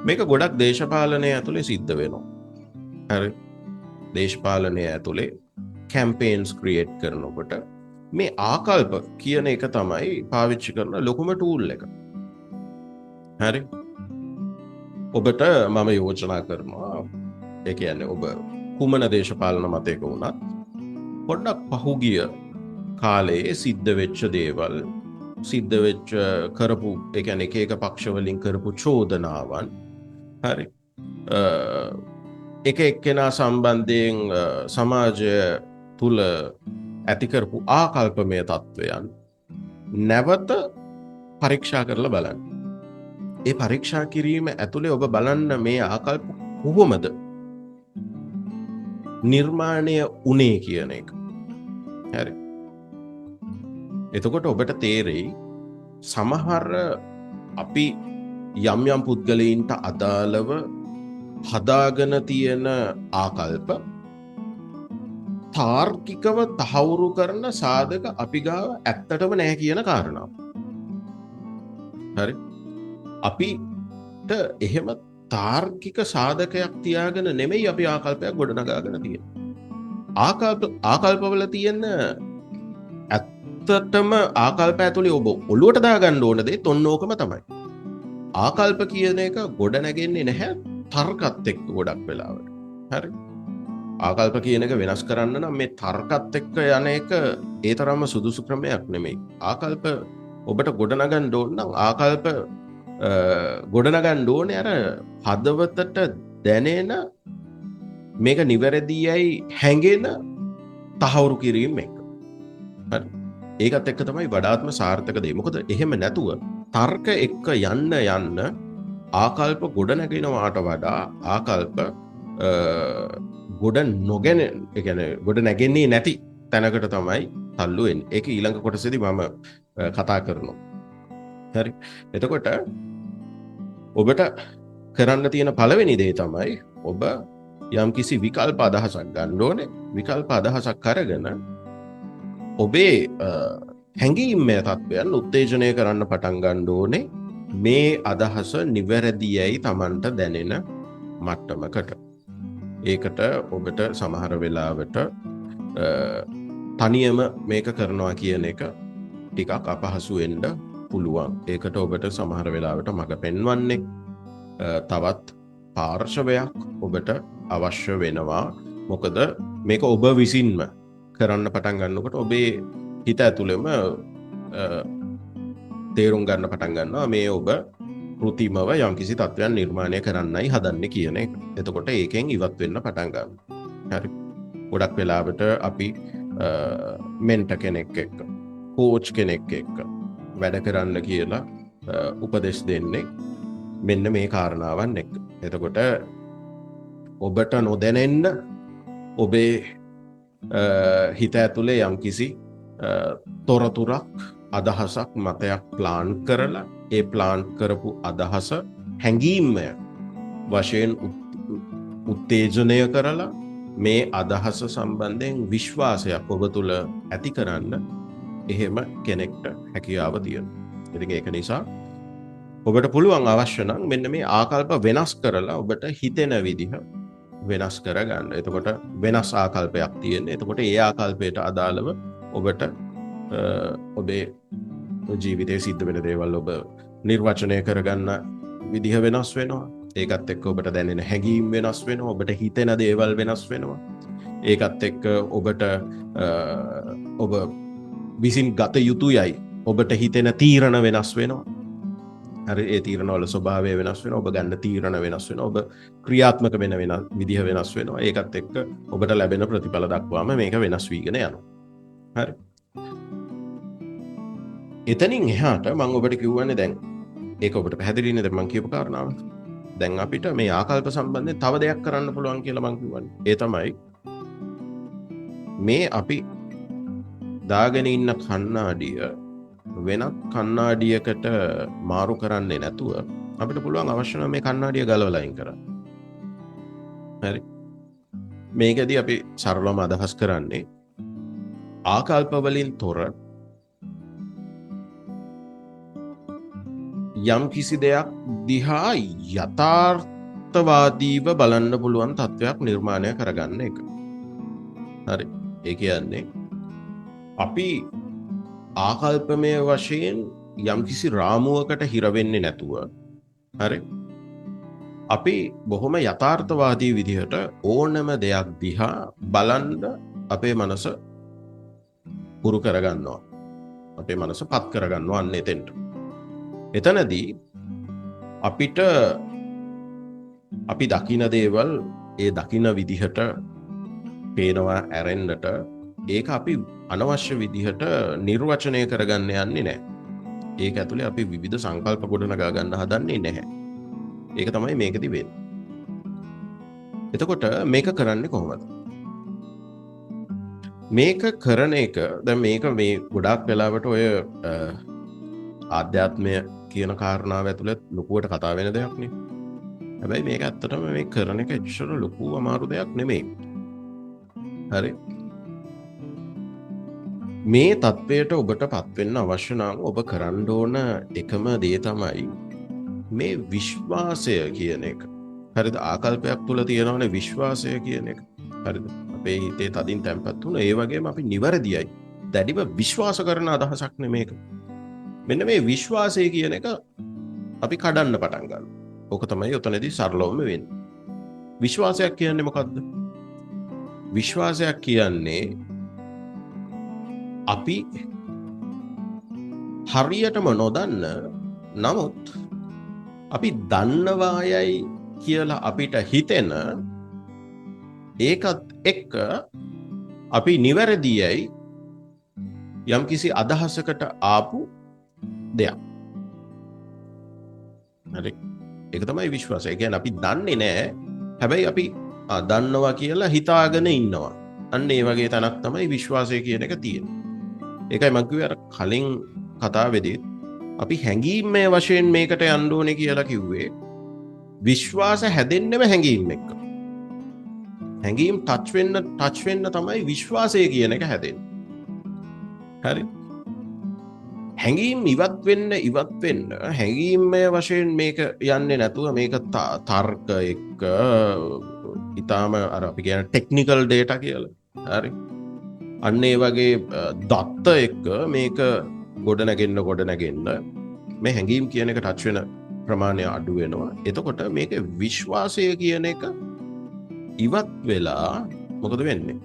S1: මේක ගොඩක් දේශපාලනය ඇතුලේ සිද්ධ වෙනවා. හරි? දේශපාලනය ඇතුලේ කැම්පේන්ස් ක්‍රියේට් කරනකොට මේ ආකල්ප කියන එක තමයි පාවිච්චි කරන ලොකුම ටූල් එක. හරි? ඔබට මම යෝජනා කරනවා ඒ කියන්නේ ඔබ කුමන දේශපාලන මතයක වුණත් පොඩ්ඩක් පහුගිය කාලයේ සිද්ධ වෙච්ච දේවල් සිද්ධ වෙච්ච කරපු ඒ කියන්නේ එක එක පක්ෂ වලින් කරපු චෝදනාවන් හරි එක එක්කෙනා සම්බන්ධයෙන් සමාජය තුල ඇති කරපු ආකල්පමය තත්වයන් නැවත පරීක්ෂා කරලා බලන්න. ඒ පරීක්ෂා කිරීම ඇතුලේ ඔබ බලන්න මේ ආකල්ප කොහොමද නිර්මාණය උනේ කියන එක. හරි. එතකොට ඔබට තේරෙයි සමහර අපි යම් යම් පුද්ගලයින්ට අදාළව හදාගෙන තියෙන ආකල්ප තාර්කිකව තහවුරු කරන සාධක අපි ගාව ඇත්තටම නැහැ කියන කාරණාව. හරි? අපිට එහෙම තාර්කික සාධකයක් තියාගෙන නෙමෙයි අපි ආකල්පයක් ගොඩනගාගෙන තියෙන්නේ. ආකල්පවල තියෙන ඇත්තටම ආකල්ප ඇතුලේ ඔබ ඔළුවට දාගන්න ඕන දේ තොන්නෝකම තමයි. ආකල්ප කියන එක ගොඩ නැගෙන්නේ නැහැ තර්කත් එක්ක ගොඩක් වෙලාවට. හරි. ආකල්ප කියන එක වෙනස් කරන්න නම් මේ තර්කත් එක්ක යන එක ඒ තරම්ම සුදුසු ක්‍රමයක් නෙමෙයි. ආකල්ප ඔබට ගොඩනගන්න ඕන නම් ආකල්ප ගොඩනගන්න ඕනේ අර හදවතට දැනෙන මේක නිවැරදියයි හැඟෙන තහවුරු කිරීම එක. හරි. ඒකත් එක්ක තමයි වඩාත්ම සාර්ථක දේ. මොකද එහෙම නැතුව තර්ක එක්ක යන්න ආකල්ප ගොඩ නැගෙනවාට වඩා ආකල්ප ගොඩ නොගෙන ඒ කියන්නේ ගොඩ නැගෙන්නේ නැති තැනකට තමයි තල්ලු වෙන්නේ. ඒක ඊළඟ කොටසේදී මම කතා කරනවා. හරි. එතකොට ඔබට කරන්න තියෙන පළවෙනි දේ තමයි ඔබ යම්කිසි විකල්ප අදහසක් ගන්න ඕනේ. විකල්ප අදහසක් අරගෙන ඔබේ හැඟීම්මය තත්ත්වයන් උත්තේජනය කරන්න පටන් ගන්න ඕනේ මේ අදහස නිවැරදියයි Tamanට දැනෙන මට්ටමකට. ඒකට ඔබට සමහර වෙලාවට තනියම මේක කරනවා කියන එක ටිකක් අපහසු වෙන්න පුළුවන්. ඒකට ඔබට සමහර වෙලාවට මඟ පෙන්වන්නේ තවත් පාර්ශවයක් ඔබට අවශ්‍ය වෙනවා. මොකද මේක ඔබ විසින්ම කරන්න පටන් ගන්නකොට ඔබේ හිත ඇතුළෙම තේරුම් ගන්න පටන් ගන්නවා මේ ඔබ කෘතිමව යම්කිසි තත්ත්වයන් නිර්මාණය කරන්නයි හදන්නේ කියන එක. එතකොට ඒකෙන් ඉවත් වෙන්න පටන් ගන්නවා. හරි. ගොඩක් වෙලාවට අපි මෙන්ටර් කෙනෙක් එක්ක, කෝච් කෙනෙක් එක්ක වැඩ කරන්න කියලා උපදෙස් දෙන්නේ මෙන්න මේ කාරණාවන් එක්ක. එතකොට ඔබට නොදැනෙන්න ඔබේ හිත ඇතුලේ යම්කිසි තොරතුරක් අදහසක් මතයක් ප්ලාන් කරලා ඒ ප්ලාන් කරපු අදහස හැඟීම්මය වශයෙන් උත්තේජනය කරලා මේ අදහස සම්බන්ධයෙන් විශ්වාසයක් ඔබ තුළ ඇති කරන්න එහෙම කෙනෙක්ට හැකියාව තියෙනවා. ඉතින් ඒක නිසා ඔබට පුළුවන් අවශ්‍ය නම් මෙන්න මේ ආකල්ප වෙනස් කරලා ඔබට හිතෙන විදිහ වෙනස් කරගන්න. එතකොට වෙනස් ආකල්පයක් තියෙන්නේ. එතකොට ඒ ආකල්පයට අදාළව ඔබට ඔබේ ජීවිතයේ සිද්ධ වෙන දේවල් ඔබ නිර්වචනය කරගන්න විදිහ වෙනස් වෙනවා. ඒකත් එක්ක ඔබට දැනෙන හැඟීම් වෙනස් වෙනවා. ඔබට හිතෙන දේවල් වෙනස් වෙනවා. ඒකත් එක්ක ඔබට ඔබ විසින් ගත යුතුයයි ඔබට හිතෙන තීරණ වෙනස් වෙනවා. හරි. ඒ තීරණවල ස්වභාවය වෙනස් වෙනවා. ඔබ ගන්න තීරණ වෙනස් වෙනවා. ඔබ ක්‍රියාත්මක වෙන විදිහ වෙනස් වෙනවා. ඒකත් එක්ක ඔබට ලැබෙන ප්‍රතිඵල දක්වාම මේක වෙනස් වීගෙන යනවා. හරි. එතනින් එහාට මම ඔබට කියවන්නේ දැන් ඒක ඔබට පැහැදිලිනේ දැන් මම කියපු කාරණාව. දැන් අපිට මේ ආකල්ප සම්බන්ධයෙන් තව දෙයක් කරන්න පුළුවන් කියලා මම කියවන්නේ. ඒ තමයි මේ අපි දාගෙන ඉන්න කණ්ණාඩිය වෙනත් කණ්ණාඩියකට මාරු කරන්නේ නැතුව අපිට පුළුවන් අවශ්‍ය නම් මේ කණ්ණාඩිය ගලවලා අයින් කරන්න. හරි. මේකදී අපි සරලවම අදහස් කරන්නේ ආකල්ප වලින් තොර යම් කිසි දෙයක් දිහා යථාර්ථවාදීව බලන්න පුළුවන් තත්ත්වයක් නිර්මාණය කරගන්න එක. හරි. ඒ කියන්නේ අපි ආකල්පමය වශයෙන් යම් කිසි රාමුවකට හිර වෙන්නේ නැතුව හරි අපි බොහොම යථාර්ථවාදී විදිහට ඕනම දෙයක් දිහා බලන්න අපේ මනස පුරු කරගන්නවා. අපේ මනස පත් කරගන්නවා අන්න එතෙන්ට. එතනදී අපිට අපි දකින දේවල් ඒ දකින විදිහට පේනවා ඇරෙන්නට ඒක අපි අනවශ්‍ය විදිහට නිර්වචනය කරගන්න යන්නේ නැහැ. ඒක ඇතුලේ අපි විවිධ සංකල්ප ගොඩනගා ගන්න හදන්නේ නැහැ. ඒක තමයි මේකදී වෙන්නේ. එතකොට මේක කරන්නේ කොහොමද? මේක කරන එක දැන් මේක මේ ගොඩාක් වෙලාවට ඔය ආධ්‍යාත්මය කියන කාරණාව ඇතුළත් ලොකුවට කතා වෙන දෙයක් නේ. හැබැයි මේක ඇත්තටම මේ කරන එක ඇක්චුවල් ලොකු අමාරු දෙයක් නෙමෙයි. හරි. මේ තත්වයට ඔබට පත් වෙන්න අවශ්‍ය නම් ඔබ කරන්න ඕන එකම දේ තමයි මේ විශ්වාසය කියන එක. හරිද? ආකල්පයක් තුල තියෙනවනේ විශ්වාසය කියන එක. හරිද? අපේ හිතේ තදින් තැම්පත් වුණ ඒ වගේම අපි නිවැරදියයි දැඩිව විශ්වාස කරන අදහසක් නෙමේක. මෙන්න මේ විශ්වාසය කියන එක අපි කඩන්න පටන් ගන්නවා. ඕක තමයි උතනදී සරලවම වෙන්නේ. විශ්වාසයක් කියන්නේ මොකද්ද? විශ්වාසයක් කියන්නේ අපි හරියටම නොදන්න නමුත් අපි දන්නවායයි කියලා අපිට හිතෙන ඒකත් එක්ක අපි නිවැරදියයි යම්කිසි අදහසකට ආපු දෙයක්. හරි. ඒක තමයි විශ්වාසය. ඒ කියන්නේ අපි දන්නේ නැහැ. හැබැයි අපි දන්නවා කියලා හිතාගෙන ඉන්නවා. අන්න ඒ වගේ තැනක් තමයි විශ්වාසය කියන එක තියෙන්නේ. ඒකයි මම කිව්වේ අර කලින් කතාවේදී අපි හැඟීම්මය වශයෙන් මේකට යන්න ඕනේ කියලා කිව්වේ. විශ්වාස හැදෙන්නෙම හැඟීම් එක්ක. හැඟීම් ටච් වෙන්න තමයි විශ්වාසය කියන එක හැදෙන්නේ. හරි. හැඟීම් ඉවත් වෙන්න හැඟීම්මය වශයෙන් මේක යන්නේ නැතුව මේක තර්ක එක්ක ඊටාම අර අපි කියන ටෙක්නිකල් ඩේටා කියලා. හරි. අන්න ඒ වගේ දත්ත එක්ක මේක ගොඩනගෙන්න මේ හැඟීම් කියන එක ටච් වෙන ප්‍රමාණය අඩු වෙනවා. එතකොට මේක විශ්වාසය කියන එක ඉවත් වෙලා මොකද වෙන්නේ?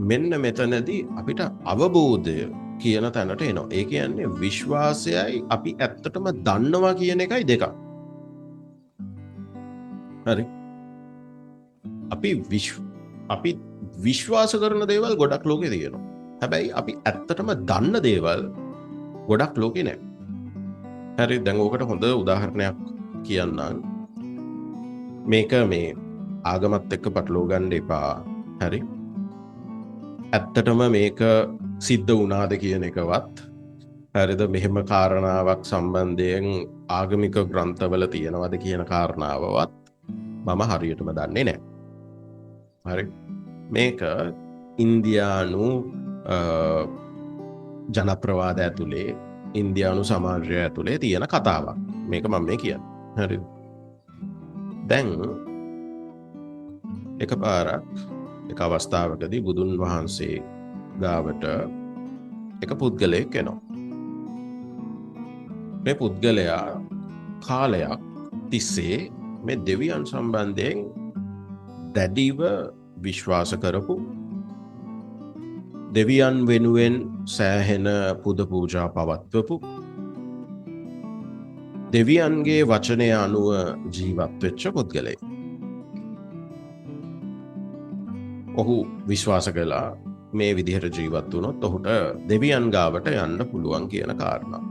S1: මෙන්න මෙතනදී අපිට අවබෝධය කියන තැනට එනවා. ඒ කියන්නේ විශ්වාසයයි අපි ඇත්තටම දන්නවා කියන එකයි දෙකක්. හරි. අපි විශ්වාස කරන දේවල් ගොඩක් ලෝකේ තියෙනවා. හැබැයි අපි ඇත්තටම දන්න දේවල් ගොඩක් ලෝකේ නැහැ. හරි. දැන් ඕකට හොඳ උදාහරණයක් කියන්නම්. මේක මේ ආගමත් එක්ක පටලවා ගන්න එපා. හරි. ඇත්තටම මේක සිද්ධ වුණාද කියන එකවත් හරිද මෙහෙම කාරණාවක් සම්බන්ධයෙන් ආගමික ග්‍රන්ථවල තියෙනවද කියන කාරණාවවත් මම හරියටම දන්නේ නැහැ. හරි. මේක ඉන්දියානු ජනප්‍රවාද ඇතුලේ ඉන්දියානු සමාජය ඇතුලේ තියෙන කතාවක්. මේක මම මේ කියන්නේ. හරිද? දැන් එකපාරක් එක අවස්ථාවකදී බුදුන් වහන්සේ ගාවට එක පුද්ගලයෙක් එනවා. මේ පුද්ගලයා කාලයක් තිස්සේ මේ දෙවියන් සම්බන්ධයෙන් දැඩිව විශ්වාස කරපු, දෙවියන් වෙනුවෙන් සෑහෙන පුද පූජා පවත්වපු, දෙවියන්ගේ වචනය අනුව ජීවත් වෙච්ච පුද්ගලයෙක්. ඔහු විශ්වාස කළා මේ විදිහට ජීවත් වුණොත් ඔහුට දෙවියන් ගාවට යන්න පුළුවන් කියන කාරණා.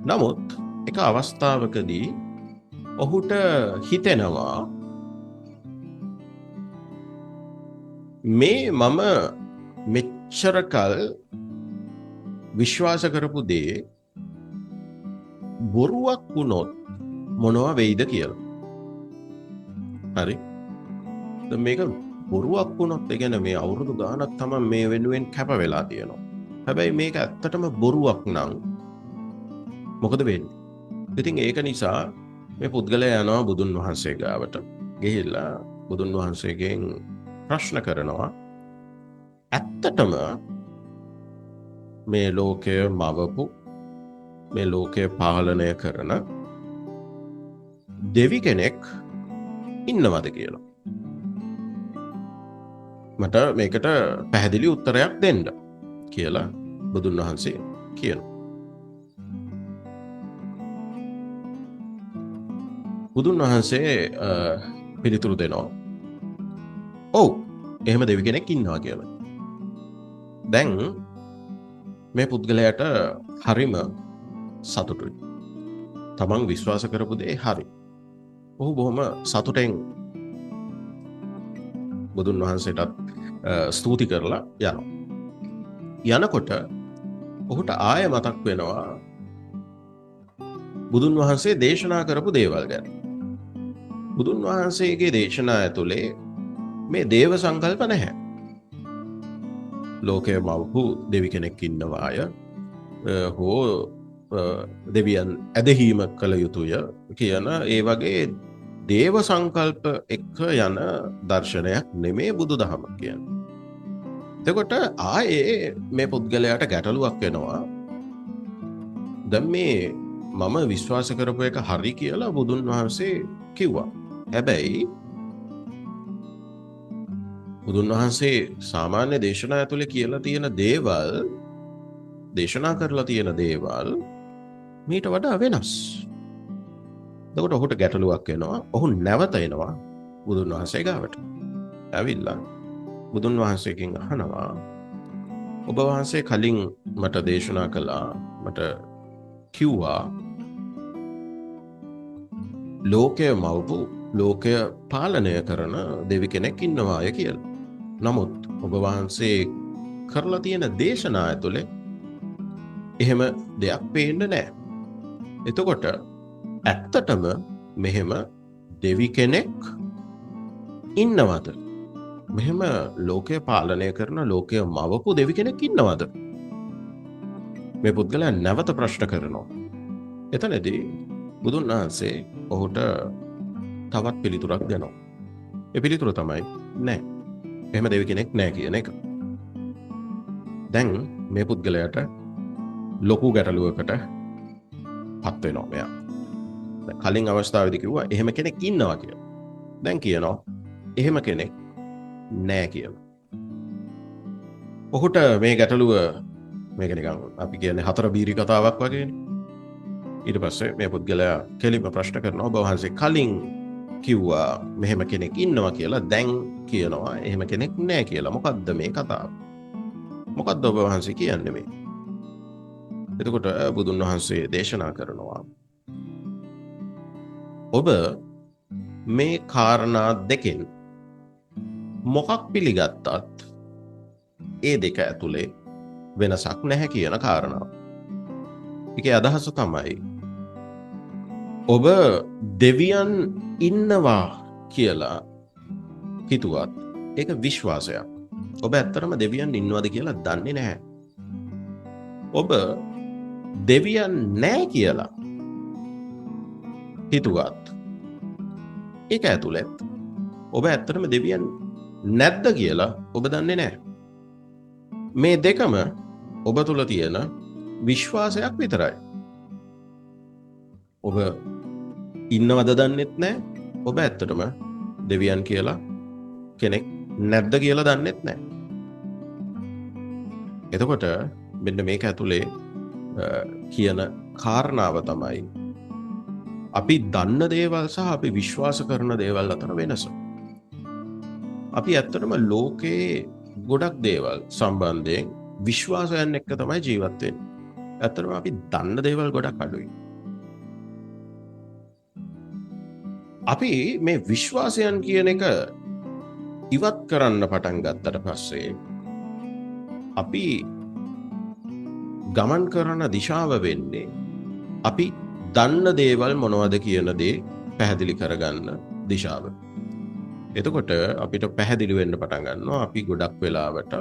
S1: නමුත් එක අවස්ථාවකදී ඔහුට හිතෙනවා මේ මම මෙච්චර කල් විශ්වාස කරපු දේ බොරුවක් වුණොත් මොනවා වෙයිද කියලා. හරි. මේක බොරුවක් වුණොත් ඒ කියන්නේ මේ අවුරුදු ගාණක් තමයි මේ වෙනුවෙන් කැප වෙලා තියෙනවා. හැබැයි මේක ඇත්තටම බොරුවක් නම් මොකද වෙන්නේ? ඉතින් ඒක නිසා මේ පුද්ගලයා යනවා බුදුන් වහන්සේ ගාවට. ගිහිල්ලා බුදුන් වහන්සේගෙන් ප්‍රශ්න කරනවා ඇත්තටම මේ ලෝකය මවපු, මේ ලෝකය පාලනය කරන දෙවි කෙනෙක් ඉන්නවද කියලා. මට මේකට පැහැදිලි උත්තරයක් දෙන්න කියලා බුදුන් වහන්සේ කියනවා. බුදුන් වහන්සේ පිළිතුරු දෙනවා. ඔව්, එහෙම දෙවි කෙනෙක් ඉන්නවා කියලා. දැන් මේ පුද්ගලයාට හරිම සතුටුයි. තමන් විශ්වාස කරපු දේ හරි. ඔහු බොහොම සතුටෙන් බුදුන් වහන්සේටත් ස්තුති කරලා යනවා. යනකොට ඔහුට ආය මතක් වෙනවා බුදුන් වහන්සේ දේශනා කරපු දේවල් ගැන. බුදුන් වහන්සේගේ දේශනා ඇතුලේ මේ දේව සංකල්ප නැහැ. ලෝකයේ මවපු දෙවි කෙනෙක් ඉන්නවාය හෝ දෙවියන් ඇදහිීම කළ යුතුය කියන ඒ වගේ දේව සංකල්ප එක්ක යන දර්ශනයක් නෙමේ බුදුදහම කියන්නේ. එතකොට ආයේ මේ පුද්ගලයාට ගැටලුවක් වෙනවා. දැන් මේ මම විශ්වාස කරපු එක හරි කියලා බුදුන් වහන්සේ කිව්වා. හැබැයි බුදුන් වහන්සේ සාමාන්‍ය දේශනා ඇතුලේ කියලා තියෙන දේවල්, දේශනා කරලා තියෙන දේවල් මීට වඩා වෙනස්. එතකොට ඔහුට ගැටලුවක් වෙනවා. ඔහු නැවත එනවා බුදුන් වහන්සේ ගාවට. ඇවිල්ලා බුදුන් වහන්සේගෙන් අහනවා, ඔබ වහන්සේ කලින් මට දේශනා කළා, මට කිව්වා ලෝකය මවපු, ලෝකය පාලනය කරන දෙවි කෙනෙක් ඉන්නවාය කියලා. නමුත් ඔබ වහන්සේ කරලා තියෙන දේශනා ඇතුලේ එහෙම දෙයක් පේන්නේ නැහැ. එතකොට ඇත්තටම මෙහෙම දෙවි කෙනෙක් ඉන්නවද? මෙහෙම ලෝකය පාලනය කරන, ලෝකය මවපු දෙවි කෙනෙක් ඉන්නවද? මේ පුද්ගලයා නැවත ප්‍රශ්න කරනවා. එතනදී බුදුන් වහන්සේ ඔහුට තවත් පිළිතුරක් දෙනවා. ඒ පිළිතුර තමයි නැහැ. එහෙම දෙවි කෙනෙක් නැහැ කියන එක. දැන් මේ පුද්ගලයාට ලොකු ගැටලුවකට පත් වෙනවා මෙයා. දැන් කලින් අවස්ථාවේදී කිව්වා එහෙම කෙනෙක් ඉන්නවා කියලා. දැන් කියනවා එහෙම කෙනෙක් නැහැ කියලා. ඔහුට මේ ගැටලුව මේක නිකන් අපි කියන්නේ හතර බීරි කතාවක් වගේනේ. ඊට පස්සේ මේ පුද්ගලයා කෙලිම ප්‍රශ්න කරනවා, ඔබ වහන්සේ කලින් කිව්වා මෙහෙම කෙනෙක් ඉන්නවා කියලා, දැන් කියනවා එහෙම කෙනෙක් නැහැ කියලා. මොකද්ද මේ කතාව? මොකද්ද ඔබ වහන්සේ කියන්නේ මේ? එතකොට බුදුන් වහන්සේ දේශනා කරනවා, ඔබ මේ කාරණා දෙකෙන් මොකක් පිළිගත්තත් ඒ දෙක ඇතුලේ වෙනසක් නැහැ කියන කාරණාව. ඒකේ අදහස තමයි ඔබ දෙවියන් ඉන්නවා කියලා හිතුවත් ඒක විශ්වාසයක්. ඔබ ඇත්තටම දෙවියන් ඉන්නවද කියලා දන්නේ නැහැ. ඔබ දෙවියන් නැහැ කියලා හිතුවත් ඒක ඇතුළත් ඔබ ඇත්තටම දෙවියන් නැද්ද කියලා ඔබ දන්නේ නැහැ. මේ දෙකම ඔබ තුල තියෙන විශ්වාසයක් විතරයි. ඔබ ඉන්නවද දන්නෙත් නැහැ. ඔබ ඇත්තටම දෙවියන් කියලා කෙනෙක් නැද්ද කියලා දන්නෙත් නැහැ. එතකොට මෙන්න මේක ඇතුලේ කියන කාරණාව තමයි අපි දන්න දේවල් සහ අපි විශ්වාස කරන දේවල් අතර වෙනස. අපි ඇත්තටම ලෝකේ ගොඩක් දේවල් සම්බන්ධයෙන් විශ්වාසයන් එක්ක තමයි ජීවත් වෙන්නේ. ඇත්තටම අපි දන්න දේවල් ගොඩක් අඩුයි. අපි මේ විශ්වාසයන් කියන එක ඉවත් කරන්න පටන් ගත්තට පස්සේ අපි ගමන් කරන දිශාව වෙන්නේ අපි දන්න දේවල් මොනවද කියන දේ පැහැදිලි කරගන්න දිශාව. එතකොට අපිට පැහැදිලි වෙන්න පටන් ගන්නවා අපි ගොඩක් වෙලාවට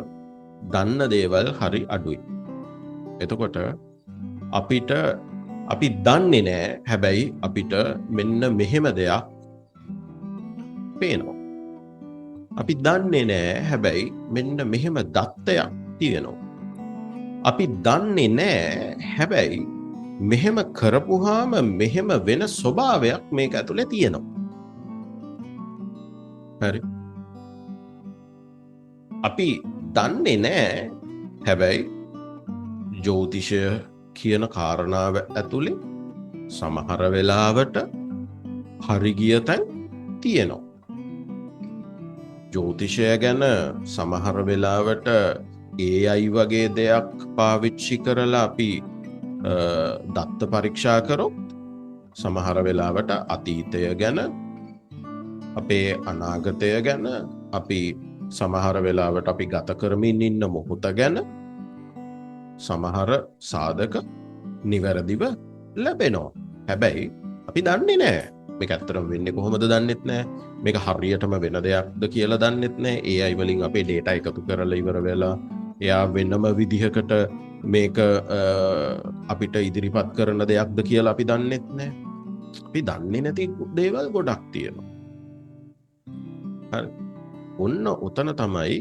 S1: දන්න දේවල් හරි අඩුයි. එතකොට අපි දන්නේ නැහැ, හැබැයි අපිට මෙන්න මෙහෙම දෙයක් පේනවා. අපි දන්නේ නැහැ, හැබැයි මෙන්න මෙහෙම දත්තයක් තියෙනවා. අපි දන්නේ නැහැ, හැබැයි මෙහෙම කරපුවාම මෙහෙම වෙන ස්වභාවයක් මේක ඇතුලේ තියෙනවා. හරි. අපි දන්නේ නැහැ, හැබැයි ජ්‍යොතිෂය කියන කාරණාව ඇතුලේ සමහර වෙලාවට හරි ගිය තැන් තියෙනවා. ජ්‍යොතිෂය ගැන සමහර වෙලාවට AI වගේ දෙයක් පාවිච්චි කරලා අපි දත්ත පරීක්ෂා කරොත් සමහර වෙලාවට අතීතය ගැන, අපේ අනාගතය ගැන, අපි සමහර වෙලාවට අපි ගත කරමින් ඉන්න මොහොත ගැන සමහර සාධක නිවැරදිව ලැබෙනවා. හැබැයි අපි දන්නේ නැහැ මේක ඇත්තටම වෙන්නේ කොහොමද දන්නෙත් නැහැ. මේක හරියටම වෙන දෙයක්ද කියලා දන්නෙත් නැහැ. AI වලින් අපේ data එකතු කරලා ඉවර වෙලා එයා වෙනම විදිහකට මේක අපිට ඉදිරිපත් කරන දෙයක්ද කියලා අපි දන්නෙත් නැහැ. අපි දන්නේ නැති දේවල් ගොඩක් තියෙනවා. හරි. ඔන්න උතන තමයි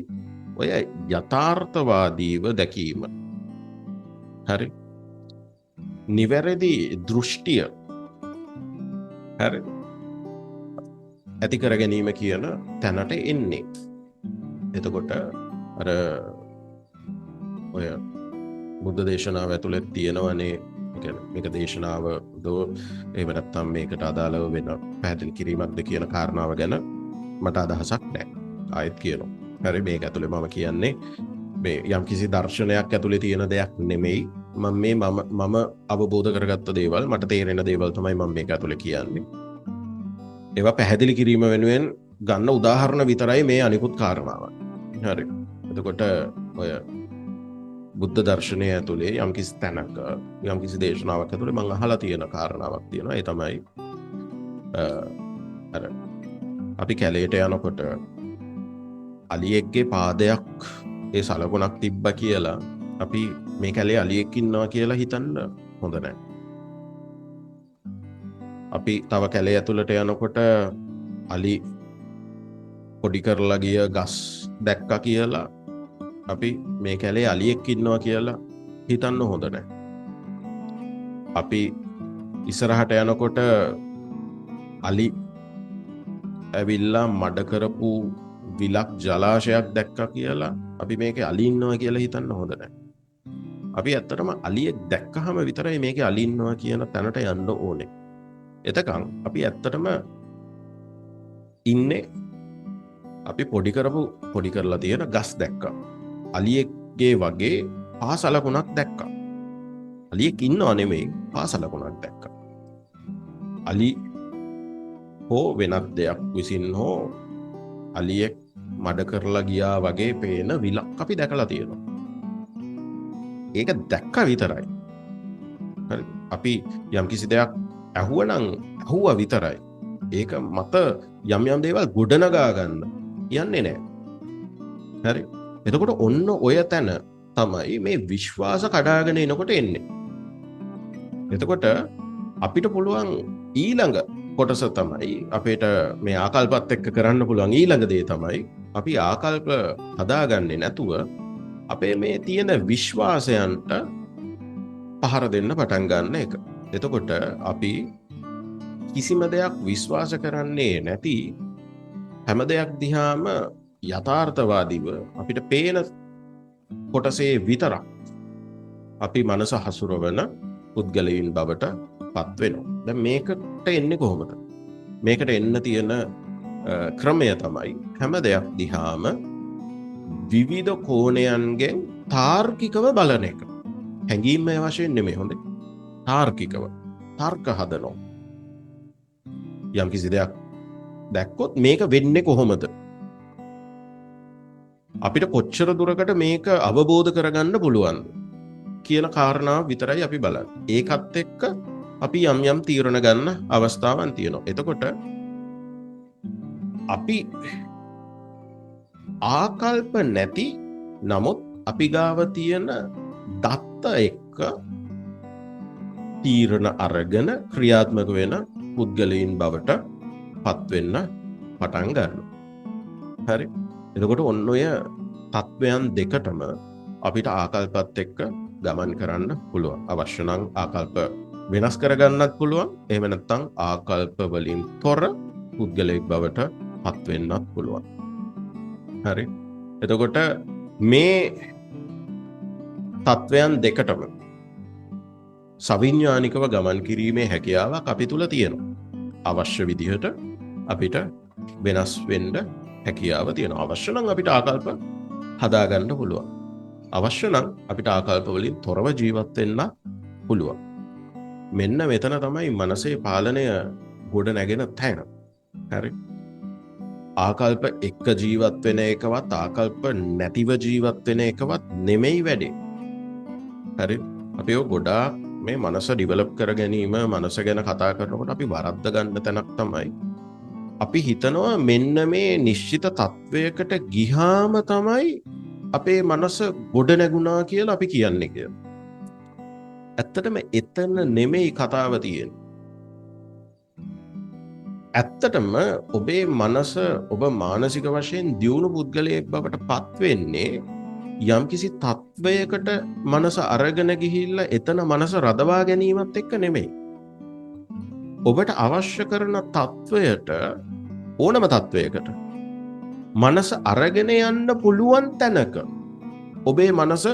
S1: ඔය යථාර්ථවාදීව දැකීම. හරි. නිවැරදි දෘෂ්ටිය හරි ඇති කර ගැනීම කියන තැනට එන්නේ. එතකොට අර ඔය බුද්ධ දේශනාව ඇතුළේ තියෙනවනේ මේක දේශනාව දෝ එහෙම නැත්නම් මේකට අදාළව වෙන පැහැදිලි කිරීමක්ද කියන කාරණාව ගැන මට අදහසක් නැහැ. ආයෙත් කියනවා. හරි මේක ඇතුළේ මම කියන්නේ මේ යම්කිසි දර්ශනයක් ඇතුළේ තියෙන දෙයක් නෙමෙයි. මම අවබෝධ කරගත්ත දේවල් මට තේරෙන දේවල් තමයි මම මේක ඇතුළේ කියන්නේ. ඒවා පැහැදිලි කිරීම වෙනුවෙන් ගන්න උදාහරණ විතරයි මේ අනිකුත් කාරණාව. හරි. එතකොට ඔය බුද්ධ දර්ශනය ඇතුළේ යම්කිසි තැනක යම්කිසි දේශනාවක් ඇතුළේ මම අහලා තියෙන කාරණාවක් තියෙනවා. ඒ තමයි අර අපි කැලේට යනකොට අලියෙක්ගේ පාදයක් ඒ සලකුණක් තිබ්බ කියලා අපි මේ කැලේ අලියෙක් ඉන්නවා කියලා හිතන්න හොඳ නැහැ. අපි තව කැලේ ඇතුළට යනකොට අලි පොඩි කරලා ගිය ගස් දැක්කා කියලා අපි මේ කැලේ අලියෙක් ඉන්නවා කියලා හිතන්න හොඳ නැහැ. අපි ඉස්සරහට යනකොට අලි ඇවිල්ලා මඩ කරපු විලක් ජලාශයක් දැක්කා කියලා අපි මේකේ අලි ඉන්නවා කියලා හිතන්න හොඳ නැහැ. අපි ඇත්තටම අලියෙක් දැක්කහම විතරයි මේකේ අලි ඉන්නවා කියන තැනට යන්න ඕනේ. එතකන් අපි ඇත්තටම ඉන්නේ අපි පොඩි කරලා තියෙන ගස් දැක්කා. අලියෙක්ගේ වගේ පාසලකුණක් දැක්කා. අලියෙක් ඉන්නව නෙමෙයි පාසලකුණක් දැක්කා. අලි හෝ වෙනත් දෙයක් විසින් හෝ අලියෙක් මඩ කරලා ගියා වගේ පේන විලක් අපි දැකලා තියෙනවා. ඒක දැක්ක විතරයි. හරි. අපි යම්කිසි දෙයක් ඇහුවා විතරයි. ඒක මත යම් දේවල් ගොඩනගා ගන්න යන්නේ නැහැ. හරි. එතකොට ඔන්න ඔය තැන තමයි මේ විශ්වාස කඩාගෙන එනකොට එන්නේ. එතකොට අපිට පුළුවන් ඊළඟ කොටස තමයි අපිට මේ ආකල්පත් එක්ක කරන්න පුළුවන් ඊළඟ දේ තමයි අපි ආකල්ප හදාගන්නේ නැතුව අපේ මේ තියෙන විශ්වාසයන්ට පහර දෙන්න පටන් ගන්න එක. එතකොට අපි කිසිම දෙයක් විශ්වාස කරන්නේ නැති හැම දෙයක් දිහාම යථාර්ථවාදීව අපිට පේන කොටසේ විතරක් අපි මනස හසුරවන පුද්ගලයන් බවට පත් වෙනවා. දැන් මේකට එන්නේ කොහොමද? මේකට එන්න තියෙන ක්‍රමය තමයි හැම දෙයක් දිහාම විවිධ කෝණයන්ගෙන් තාර්කිකව බලන එක. හැඟීම්මය වශයෙන් නෙමෙයි හොඳේ. තාර්කිකව. තර්ක හදනවා. යම්කිසි දෙයක් දැක්කොත් මේක වෙන්නේ කොහොමද? අපිට කොච්චර දුරකට මේක අවබෝධ කරගන්න පුළුවන්ද කියන කාරණාව විතරයි අපි බලන්නේ. ඒකත් එක්ක අපි යම් තීරණ ගන්න අවස්ථාවන් තියෙනවා. එතකොට අපි ආකල්ප නැති නමුත් අපි ගාව තියෙන දත්ත එක්ක තීරණ අරගෙන ක්‍රියාත්මක වෙන පුද්ගලයන් බවට පත් වෙන්න පටන් ගන්නවා. හරි. එතකොට ඔන්න ඔය තත්වයන් දෙකටම අපිට ආකල්පත් එක්ක ගමන් කරන්න පුළුවන්. අවශ්‍ය නම් ආකල්ප වෙනස් කරගන්නත් පුළුවන්. එහෙම නැත්නම් ආකල්ප වලින් තොර පුද්ගලයෙක් බවට පත් වෙන්නත් පුළුවන්. හරි. එතකොට මේ තත්වයන් දෙකටම සවිඥානිකව ගමන් කිරීමේ හැකියාවක් අපි තුල තියෙනවා. අවශ්‍ය විදිහට අපිට වෙනස් වෙන්න හැකියාව තියෙනවා. අවශ්‍ය නම් අපිට ආකල්ප හදාගන්න පුළුවන්. අවශ්‍ය නම් අපිට ආකල්ප වලින් තොරව ජීවත් වෙන්න පුළුවන්. මෙන්න මෙතන තමයි මනසේ පාලනය ගොඩ නැගෙන තැන. හරි. ආකල්ප එක්ක ජීවත් වෙන එකවත් ආකල්ප නැතිව ජීවත් වෙන එකවත් නෙමෙයි වැඩේ. හරි. අපි ඔය ගොඩාක් මේ මනස ඩිවලොප් කර ගැනීම මනස ගැන කතා කරනකොට අපි වරද්ද ගන්න තැනක් තමයි අපි හිතනවා මෙන්න මේ නිශ්චිත තත්වයකට ගිහාම තමයි අපේ මනස ගොඩ නැගුණා කියලා අපි කියන්නේ කියලා. ඇත්තටම එතන නෙමෙයි කතාව තියෙන්නේ. ඇත්තටම ඔබේ මනස ඔබ මානසික වශයෙන් දියුණු පුද්ගලයෙක් බවට පත් වෙන්නේ යම් කිසි තත්ත්වයකට මනස අරගෙන ගිහිල්ලා එතන මනස රඳවා ගැනීමත් එක්ක නෙමෙයි. ඔබට අවශ්‍ය කරන තත්ත්වයට ඕනම තත්ත්වයකට මනස අරගෙන යන්න පුළුවන් තැනක ඔබේ මනස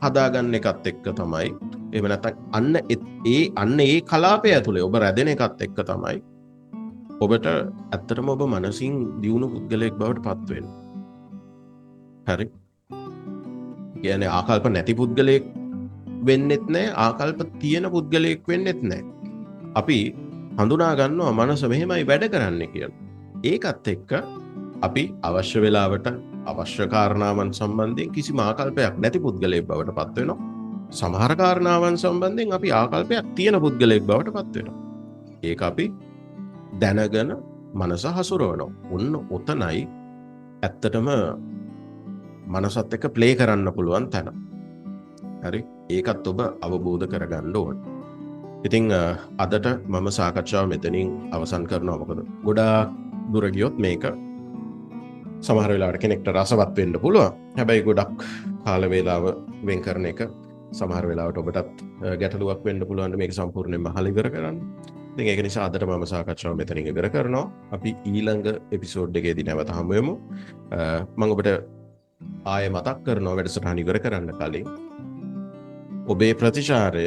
S1: හදාගන්න එකත් එක්ක තමයි එහෙම නැත්නම් අන්න ඒ කලාපය ඇතුලේ ඔබ රැඳෙන එකත් එක්ක තමයි ඔබට ඇත්තටම ඔබ මනසින් දියුණු පුද්ගලයෙක් බවට පත් වෙන්නේ. හරි. කියන්නේ ආකල්ප නැති පුද්ගලයෙක් වෙන්නෙත් නැහැ, ආකල්ප තියෙන පුද්ගලයෙක් වෙන්නෙත් නැහැ. අපි හඳුනා ගන්නවා මනස මෙහෙමයි වැඩ කරන්නේ කියලා. ඒකත් එක්ක අපි අවශ්‍ය වෙලාවට අවශ්‍ය කාරණාවන් සම්බන්ධයෙන් කිසිම ආකල්පයක් නැති පුද්ගලයෙක් බවට පත් වෙනවා. සමහර කාරණාවන් සම්බන්ධයෙන් අපි ආකල්පයක් තියෙන පුද්ගලයෙක් බවට පත් වෙනවා. ඒක අපි දැනගෙන මනස හසුරවනවා. ඔන්න ඔතනයි ඇත්තටම මනසත් එක්ක ප්ලේ කරන්න පුළුවන් තැන. හරි. ඒකත් ඔබ අවබෝධ කරගන්න ඕන. ඉතින් අදට මම සාකච්ඡාව මෙතනින් අවසන් කරනවා. මොකද ගොඩාක් දුර ගියොත් මේක සමහර වෙලාවට කෙනෙක්ට රසවත් වෙන්න පුළුවන්. හැබැයි ගොඩක් කාල වේලාව වෙන් කරන එක සමහර වෙලාවට ඔබටත් ගැටලුවක් වෙන්න පුළුවන් මේක සම්පූර්ණයෙන්ම අහලා ඉවර කරන්න. ඉතින් ඒක නිසා අදට මම සාකච්ඡාව මෙතනින් ඉවර කරනවා. අපි ඊළඟ එපිසෝඩ් එකේදී නැවත හමු වෙමු. මම ඔබට ආයෙ මතක් කරනවා වැඩසටහන ඉවර කරන්න කලින් ඔබේ ප්‍රතිචාරය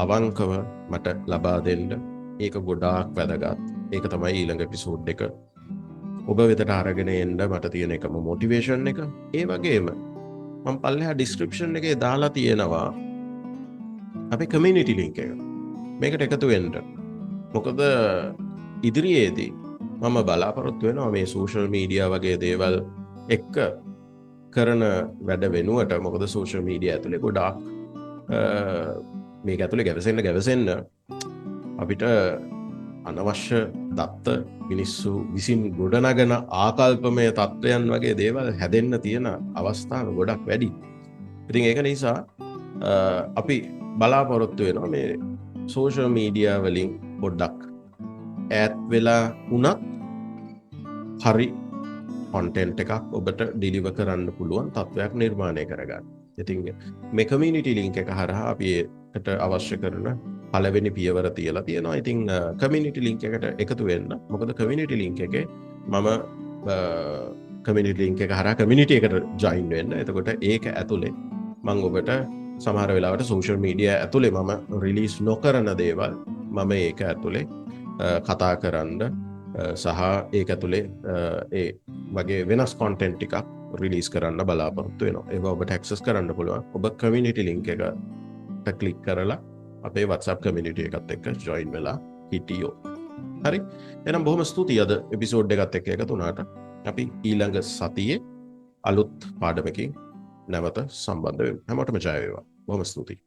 S1: අවංකව මට ලබා දෙන්න. ඒක ගොඩාක් වැදගත්. ඒක තමයි ඊළඟ එපිසෝඩ් එක ඔබ වෙතට අරගෙන එන්න මට තියෙන එකම මොටිවේෂන් එක. ඒ වගේම මම පල්ලෙහා ඩිස්ක්‍රිප්ෂන් එකේ දාලා තියෙනවා අපේ කමියුනිටි ලින්ක් එක. මේකට එකතු වෙන්න. මොකද ඉදිරියේදී මම බලාපොරොත්තු වෙනවා මේ සෝෂල් මීඩියා වගේ දේවල් එක්ක කරන වැඩ වෙනුවට. මොකද සෝෂල් මීඩියා ඇතුලේ ගොඩාක් මේක ඇතුලේ ගැවසෙන්න අපිට අනවශ්‍ය දත්ත මිනිස්සු විසින් ගොඩනගන ආකල්පමය තත්ත්වයන් වගේ දේවල් හැදෙන්න තියෙන අවස්ථාව ගොඩක් වැඩි. ඉතින් ඒක නිසා අපි බලාපොරොත්තු වෙනවා මේ සෝෂල් මීඩියා වලින් පොඩ්ඩක් ඈත් වෙලා වුණත් හරි කොන්ටෙන්ට් එකක් ඔබට ඩිලිවර් කරන්න පුළුවන් තත්ත්වයක් නිර්මාණය කරගන්න. ඉතින් මේ කමියුනිටි ලින්ක් එක හරහා අපි ඒකට අවශ්‍ය කරන පළවෙනි පියවර තියලා තියෙනවා. ඉතින් කමියුනිටි ලින්ක් එකට එකතු වෙන්න. මොකද කමියුනිටි ලින්ක් එකේ මම කමියුනිටි ලින්ක් එක හරහා කමියුනිටි එකට ජොයින් වෙන්න. එතකොට ඒක ඇතුලේ මම ඔබට සමහර වෙලාවට සෝෂල් මීඩියා ඇතුලේ මම රිලීස් නොකරන දේවල් මම ඒක ඇතුලේ කතා කරන්න සහ ඒක ඇතුලේ ඒ වගේ වෙනස් කොන්ටෙන්ට් ටිකක් රිලීස් කරන්න බලාපොරොත්තු වෙනවා. ඒවා ඔබට ඇක්සස් කරන්න පුළුවන්. ඔබ කමියුනිටි ලින්ක් එකට ක්ලික් කරලා අපේ WhatsApp කමියුනිටි එකත් එක්ක ජොයින් වෙලා හිටියෝ. හරි. එහෙනම් බොහොම ස්තුතියි අද එපිසෝඩ් එකත් එක්ක එකතු වුණාට. අපි ඊළඟ සතියේ අලුත් පාඩමකින් නැවත සම්බන්ධ වෙමු. හැමෝටම ජය වේවා. බොහොම ස්තුතියි.